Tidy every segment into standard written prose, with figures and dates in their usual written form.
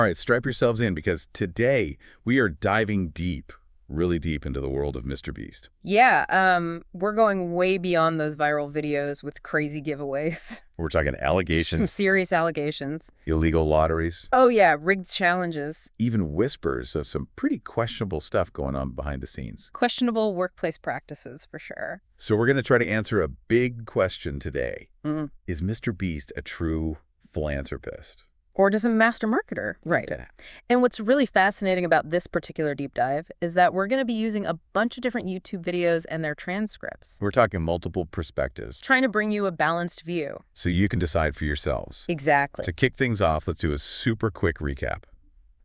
All right, strap yourselves in because today we are diving deep, really deep into the world of Mrbeast. Yeah, we're going way beyond those viral videos with crazy giveaways. We're talking Some allegations, serious allegations. illegal lotteries, Oh yeah, rigged challenges. even whispers of some pretty questionable stuff going on behind the scenes. Questionable workplace practices, for sure. So we're going to try to answer a big question today. Mm. Is Mrbeast a true philanthropist? Or just a master marketer. Right. Yeah. And what's really fascinating about this particular deep dive is that we're going to be using a bunch of different YouTube videos and their transcripts, We're talking multiple perspectives, trying to bring you a balanced view. so you can decide for yourselves. Exactly. To kick things off, let's do a super quick recap.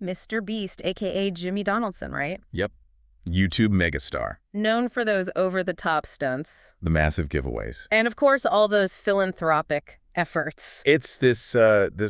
Mrbeast, aka Jimmy Donaldson, right? Yep. YouTube megastar, Known for those over-the-top stunts. the massive giveaways. And of course, all those philanthropic efforts. It's this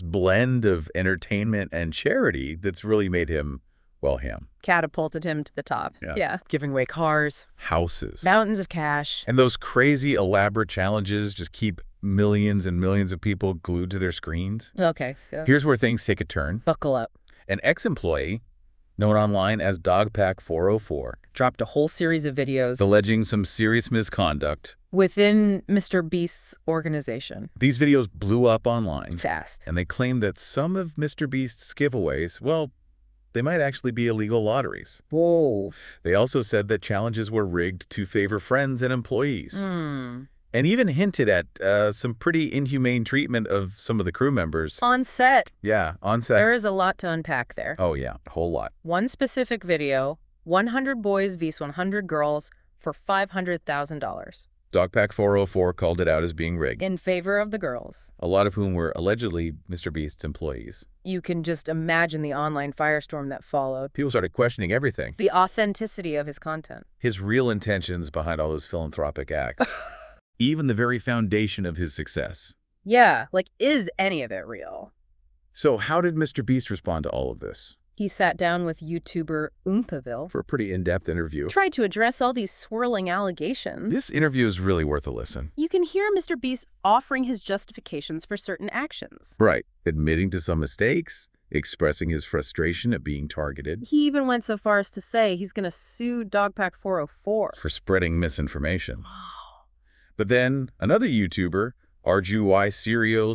blend of entertainment and charity that's really made him, well, him. Catapulted him to the top. Yeah. Giving away cars, Houses. mountains of cash. And those crazy elaborate challenges just keep millions and millions of people glued to their screens. Okay, so Here's where things take a turn. buckle up. An ex-employee, known online as Dogpack404, Dropped a whole series of videos alleging some serious misconduct. within Mrbeast's organization. These videos blew up online, Fast. and they claimed that some of Mrbeast's giveaways, well, they might actually be illegal lotteries. Whoa. They also said that challenges were rigged to favor friends and employees, and even hinted at some pretty inhumane treatment of some of the crew members. On set, Yeah, on set. there is a lot to unpack there. Oh, yeah, a whole lot. One specific video, 100 boys vs 100 girls for $500,000 Dogpack404 called it out as being rigged, in favor of the girls. a lot of whom were allegedly Mrbeast's employees. You can just imagine the online firestorm that followed. People started questioning everything. The authenticity of his content. His real intentions behind all those philanthropic acts. Even the very foundation of his success. Yeah, like, is any of it real? So how did Mrbeast respond to all of this? He sat down with YouTuber Oompaville, For a pretty in-depth interview. tried to address all these swirling allegations. This interview is really worth a listen. You can hear Mrbeast offering his justifications for certain actions. Right. Admitting to some mistakes, expressing his frustration at being targeted. He even went so far as to say he's going to sue Dogpack404. For spreading misinformation. But then another YouTuber, R.G.Y. Cereal,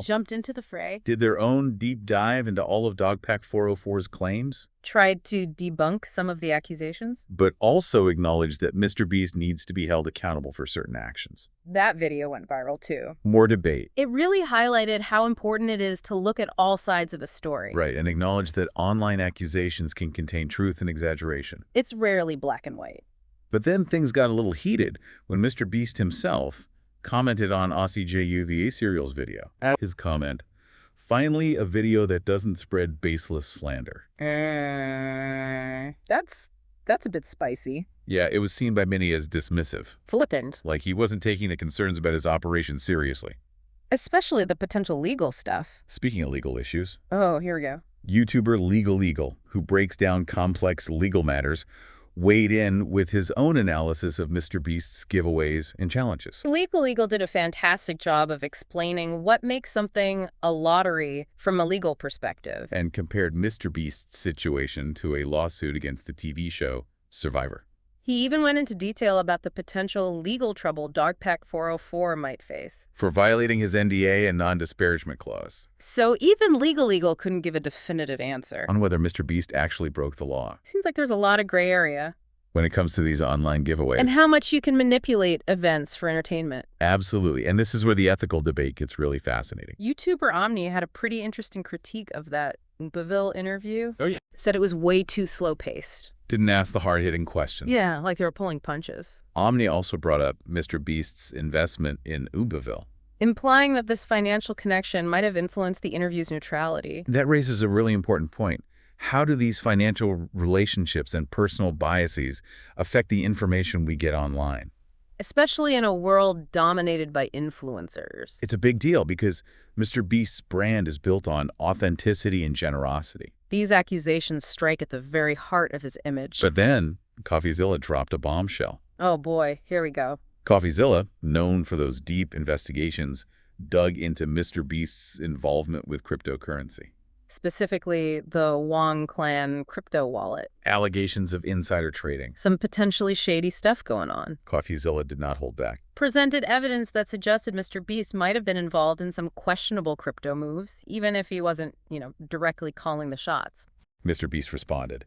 Jumped into the fray, did their own deep dive into all of Dogpack404's claims, tried to debunk some of the accusations. but also acknowledged that Mrbeast needs to be held accountable for certain actions. That video went viral too. More debate. It really highlighted how important it is to look at all sides of a story. Right, and acknowledge that online accusations can contain truth and exaggeration. It's rarely black and white. But then things got a little heated when Mrbeast himself commented on Aussie JUVA Cereal's video. His comment, "Finally, a video that doesn't spread baseless slander." That's a bit spicy. Yeah, it was seen by many as dismissive, Flippant. like he wasn't taking the concerns about his operation seriously. Especially the potential legal stuff. Speaking of legal issues, Oh, here we go. YouTuber Legal, who breaks down complex legal matters, weighed in with his own analysis of Mrbeast's giveaways and challenges. Legal did a fantastic job of explaining what makes something a lottery from a legal perspective. And compared Mrbeast's situation to a lawsuit against the TV show Survivor. He even went into detail about the potential legal trouble Dogpack404 might face. For violating his NDA and non-disparagement clause. So even Legal couldn't give a definitive answer. On whether Mrbeast actually broke the law. Seems like there's a lot of gray area. When it comes to these online giveaways. And how much you can manipulate events for entertainment. Absolutely. And this is where the ethical debate gets really fascinating. YouTuber Omni had a pretty interesting critique of that Oompaville interview. Oh, yeah. Said it was way too slow-paced. Didn't ask the hard-hitting questions. Yeah, like they were pulling punches. Omni also brought up Mrbeast's investment in Oompaville. Implying that this financial connection might have influenced the interview's neutrality. That raises a really important point. How do these financial relationships and personal biases affect the information we get online? Especially in a world dominated by influencers. It's a big deal because Mrbeast's brand is built on authenticity and generosity. These accusations strike at the very heart of his image. But then, CoffeeZilla dropped a bombshell. Oh boy, here we go. CoffeeZilla, known for those deep investigations, dug into Mrbeast's involvement with cryptocurrency. specifically the Wong clan crypto wallet. Allegations of insider trading. Some potentially shady stuff going on. CoffeeZilla did not hold back. Presented evidence that suggested Mr. Beast might have been involved in some questionable crypto moves, even if he wasn't, directly calling the shots. Mr. Beast responded.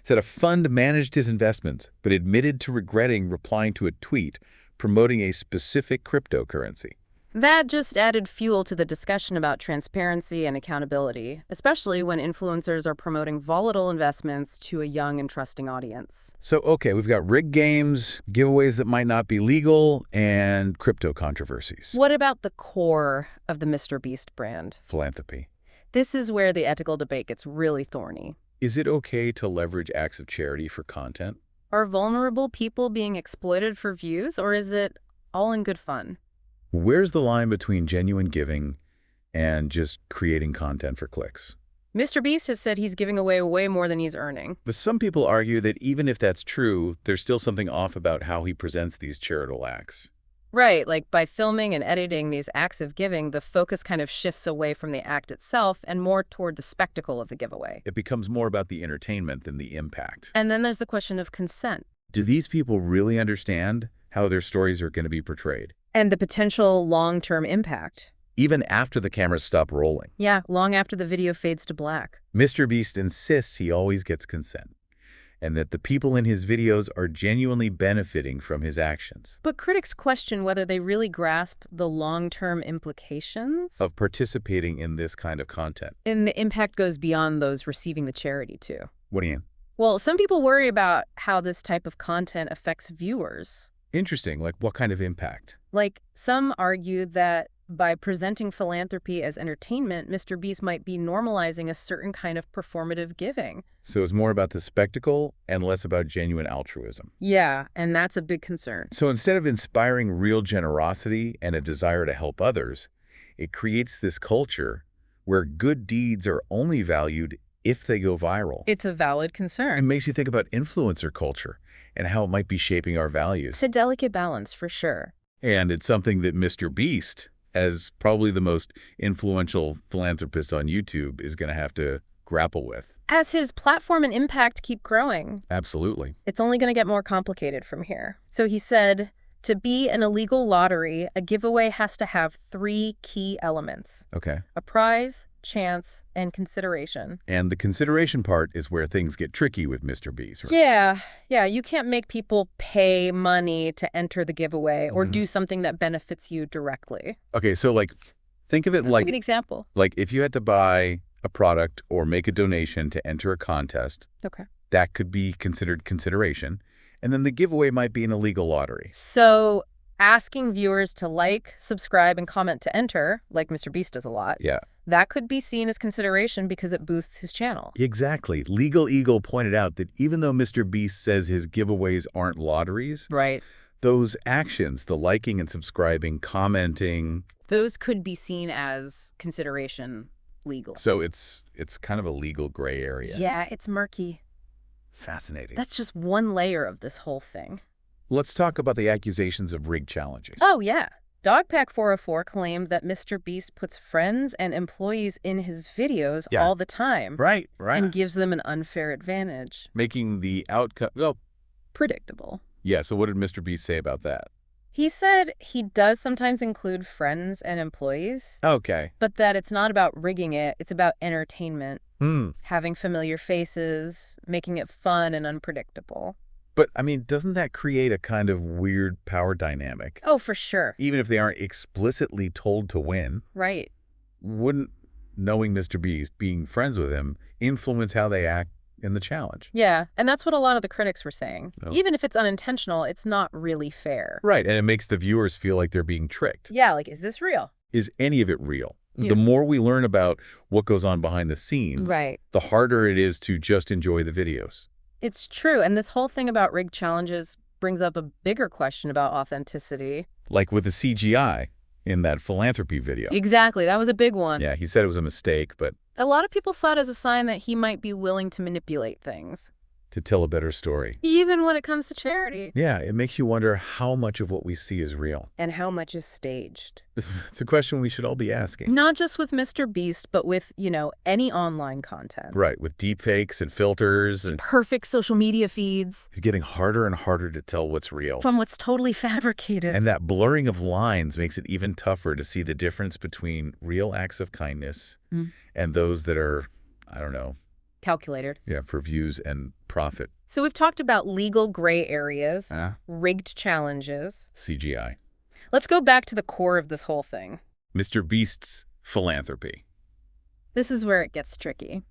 Said a fund managed his investments, but admitted to regretting replying to a tweet promoting a specific cryptocurrency. That just added fuel to the discussion about transparency and accountability, especially when influencers are promoting volatile investments to a young and trusting audience. So, okay, we've got rigged games, giveaways that might not be legal, and crypto controversies. What about the core of the Mr. Beast brand? Philanthropy. This is where the ethical debate gets really thorny. Is it okay to leverage acts of charity for content? Are vulnerable people being exploited for views, or is it all in good fun? Where's the line between genuine giving and just creating content for clicks? Mr. Beast has said he's giving away way more than he's earning. But some people argue that even if that's true, there's still something off about how he presents these charitable acts. Right, like by filming and editing these acts of giving, the focus kind of shifts away from the act itself and more toward the spectacle of the giveaway. It becomes more about the entertainment than the impact. And then there's the question of consent. Do these people really understand how their stories are going to be portrayed? And the potential long-term impact. Even after the cameras stop rolling. Yeah, long after the video fades to black. Mr. Beast insists he always gets consent, and that the people in his videos are genuinely benefiting from his actions. But critics question whether they really grasp the long-term implications Of participating in this kind of content. and the impact goes beyond those receiving the charity, too. What do you mean? Well, some people worry about how this type of content affects viewers. Interesting. Like what kind of impact? Like, some argue that by presenting philanthropy as entertainment, Mr. Beast might be normalizing a certain kind of performative giving. So it's more about the spectacle and less about genuine altruism. Yeah, and that's a big concern. So instead of inspiring real generosity and a desire to help others, it creates this culture where good deeds are only valued if they go viral. It's a valid It concern. makes you think about influencer culture and how it might be shaping our values. It's a delicate balance, for sure. And it's something that Mr. Beast, as probably the most influential philanthropist on YouTube, is going to have to grapple with. As his platform and impact keep growing, Absolutely. it's only going to get more complicated from here. So he said, to be an illegal lottery, a giveaway has to have 3 key elements: Okay. a prize, chance, and consideration. And the consideration part is where things get tricky with Mr. Beast. Right? Yeah, you can't make people pay money to enter the giveaway or do something that benefits you directly. Okay, so like, think of it That's like, a good example. like if you had to buy a product or make a donation to enter a contest, Okay. that could be considered consideration. And then the giveaway might be an illegal lottery. So asking viewers to like, subscribe, and comment to enter, like Mr. Beast does a lot, Yeah. that could be seen as consideration because it boosts his channel. Exactly. Legal Eagle pointed out that even though Mr. Beast says his giveaways aren't lotteries, Right. those actions, the liking and subscribing, commenting, Those could be seen as consideration legal. so it's kind of a legal gray area. Yeah, it's murky. Fascinating. That's just one layer of this whole thing. Let's talk about the accusations of rigged challenges. Oh, yeah. Dogpack404 claimed that Mr. Beast puts friends and employees in his videos Yeah. all the time Right. and gives them an unfair advantage. Making the outcome, well, Predictable. yeah, so what did Mr. Beast say about that? He said he does sometimes include friends and employees, Okay. but that it's not about rigging it, it's about entertainment, Hmm. having familiar faces, making it fun and unpredictable. But, I mean, doesn't that create a kind of weird power dynamic? Oh, for sure. Even if they aren't explicitly told to win, Right. wouldn't knowing Mr. Beast, being friends with him, influence how they act in the challenge? Yeah, and that's what a lot of the critics were saying. Oh. Even if it's unintentional, it's not really fair. Right, and it makes the viewers feel like they're being tricked. Yeah, like, is this real? Is any of it real? Yeah. The more we learn about what goes on behind the scenes, Right. the harder it is to just enjoy the videos. It's true, and this whole thing about rigged challenges brings up a bigger question about authenticity. Like with the CGI in that philanthropy video. Exactly, that was a big one. Yeah, he said it was a mistake, but A lot of people saw it as a sign that he might be willing to manipulate things. to tell a better story. Even when it comes to charity. Yeah, it makes you wonder how much of what we see is real. And how much is staged? It's a question we should all be asking. Not just with Mrbeast, but with, any online content. Right, with deepfakes and filters. And Perfect social media feeds. it's getting harder and harder to tell what's real. From what's totally fabricated. And that blurring of lines makes it even tougher to see the difference between real acts of kindness and those that are, I don't know, Calculated. yeah, for views and profit. So we've talked about legal gray areas, rigged challenges. CGI. Let's go back to the core of this whole thing. Mrbeast's philanthropy. This is where it gets tricky.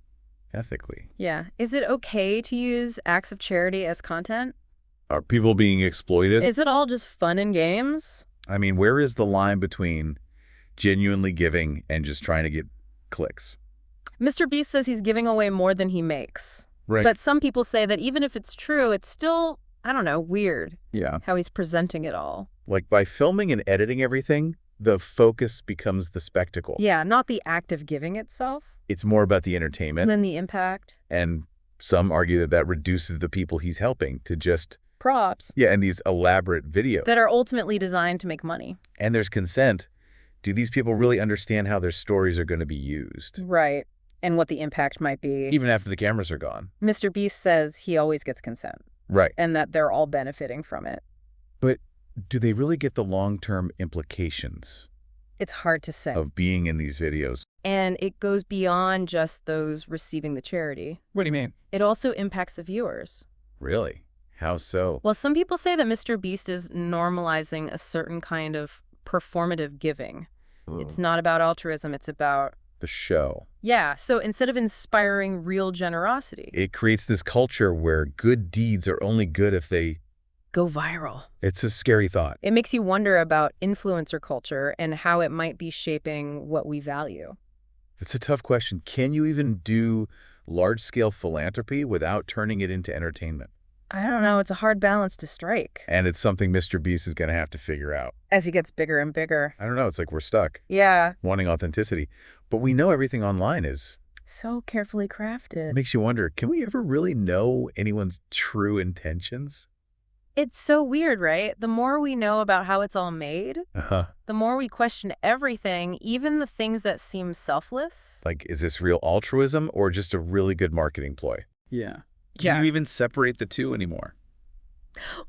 Ethically. Yeah. Is it okay to use acts of charity as content? Are people being exploited? Is it all just fun and games? I mean, where is the line between genuinely giving and just trying to get clicks? Mrbeast says he's giving away more than he makes. Right. But some people say that even if it's true, it's still, I don't know, weird Yeah. how he's presenting it all. Like by filming and editing everything, the focus becomes the spectacle. Yeah, not the act of giving itself. It's more about the entertainment. And then the impact. And some argue that that reduces the people he's helping to just, Props. yeah, and these elaborate videos. That are ultimately designed to make money. And there's consent. Do these people really understand how their stories are going to be used? Right. And what the impact might be. Even after the cameras are gone. Mrbeast says he always gets consent. Right. And that they're all benefiting from it. But do they really get the long-term implications It's hard to say. of being in these videos? And it goes beyond just those receiving the charity. What do you mean? It also impacts the viewers. Really? How so? Well, some people say that Mrbeast is normalizing a certain kind of performative giving. It's not about altruism, it's about... The show. Yeah, so instead of inspiring real generosity... It creates this culture where good deeds are only good if they... go viral. It's a scary thought. It makes you wonder about influencer culture and how it might be shaping what we value. It's a tough question. Can you even do large-scale philanthropy without turning it into entertainment? I don't know, it's a hard balance to strike. And it's something Mrbeast is going to have to figure out. As he gets bigger and bigger. I don't know. It's like we're stuck, Yeah. wanting authenticity. But we know everything online is... So carefully crafted. It makes you wonder, can we ever really know anyone's true intentions? It's so weird, right? The more we know about how it's all made, Uh-huh. the more we question everything, even the things that seem selfless. Like, is this real altruism or just a really good marketing ploy? Yeah. Yeah. Can you even separate the two anymore?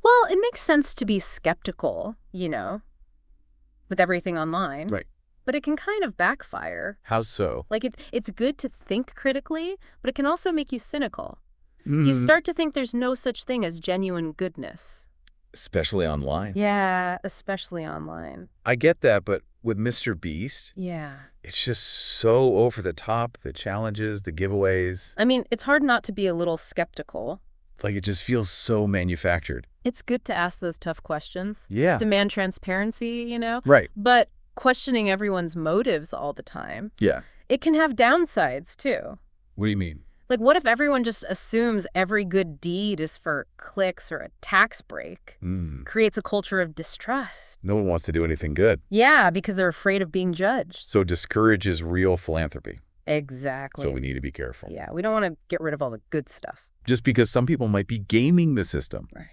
Well, it makes sense to be skeptical, with everything online. Right. But it can kind of backfire. How so? Like, it's good to think critically, but it can also make you cynical. Mm-hmm. You start to think there's no such thing as genuine goodness. Especially online. Yeah, especially online. I get that, but with Mrbeast, Yeah. it's just so over the top, the challenges, the giveaways. I mean, it's hard not to be a little skeptical. Like, it just feels so manufactured. It's good to ask those tough questions. Yeah. Demand transparency, Right. But questioning everyone's motives all the time, Yeah. it can have downsides, too. What do you mean? Like, what if everyone just assumes every good deed is for clicks or a tax break? Creates a culture of distrust. No one wants to do anything good. Yeah, because they're afraid of being judged. So it discourages real philanthropy. Exactly. So we need to be careful. Yeah, we don't want to get rid of all the good stuff. Just because some people might be gaming the system. Right.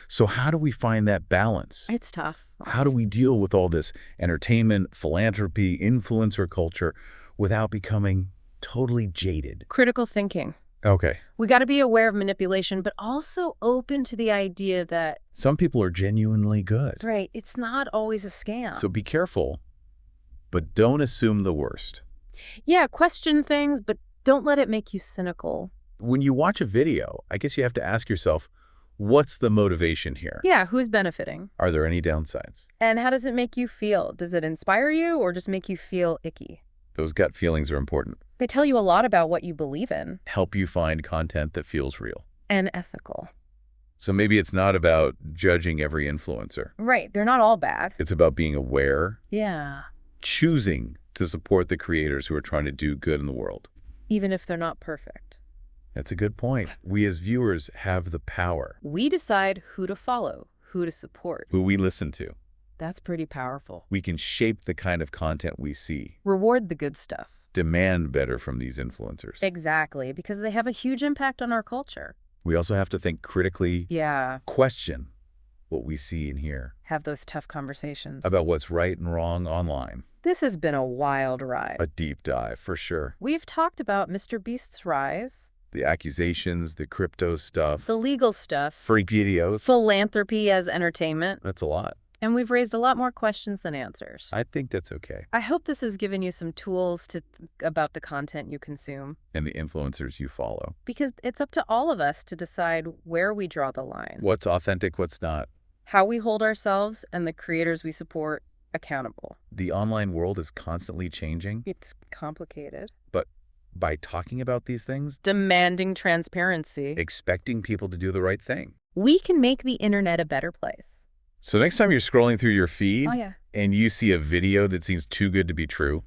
So how do we find that balance? It's tough. How do we deal with all this entertainment, philanthropy, influencer culture without becoming totally jaded? Critical thinking. Okay. We got to be aware of manipulation, but also open to the idea that, Some people are genuinely good. right, it's not always a scam. So be careful, but don't assume the worst. Yeah, question things, but don't let it make you cynical. When you watch a video, I guess you have to ask yourself, what's the motivation here? Yeah, who's benefiting? Are there any downsides? And how does it make you feel? Does it inspire you or just make you feel icky? Those gut feelings are important. They tell you a lot about what you believe in. Help you find content that feels real. And ethical. So maybe it's not about judging every influencer. Right, they're not all bad. It's about being aware, Yeah. choosing to support the creators who are trying to do good in the world. Even if they're not perfect. That's a good point. We as viewers have the power. We decide who to follow, who to support. Who we listen to. That's pretty powerful. We can shape the kind of content we see. Reward the good stuff. Demand better from these influencers. Exactly, because they have a huge impact on our culture. We also have to think critically, Yeah, question what we see and hear have those tough conversations. about what's right and wrong online. This has been a wild ride. A deep dive, for sure. We've talked about Mrbeast's rise, The accusations, the crypto stuff, the legal stuff, freak videos. philanthropy as entertainment, That's a lot. and we've raised a lot more questions than answers. I think that's okay. I hope this has given you some tools to think about the content you consume, And the influencers you follow. because it's up to all of us to decide where we draw the line, What's authentic, what's not. how we hold ourselves and the creators we support accountable. The online world is constantly changing, It's complicated. but by talking about these things, Demanding transparency, expecting people to do the right thing. we can make the internet a better place. So next time you're scrolling through your feed Oh yeah. and you see a video that seems too good to be true,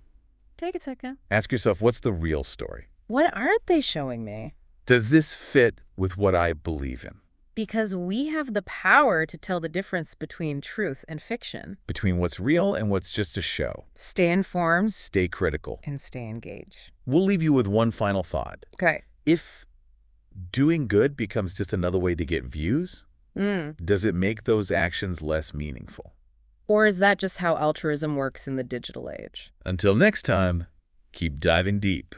Take a second. ask yourself, what's the real story? What aren't they showing me? Does this fit with what I believe in? Because we have the power to tell the difference between truth and fiction. Between what's real and what's just a show. Stay informed Stay critical. and stay engaged. We'll leave you with one final thought. Okay. If doing good becomes just another way to get views, does it make those actions less meaningful? Or is that just how altruism works in the digital age? Until next time, keep diving deep.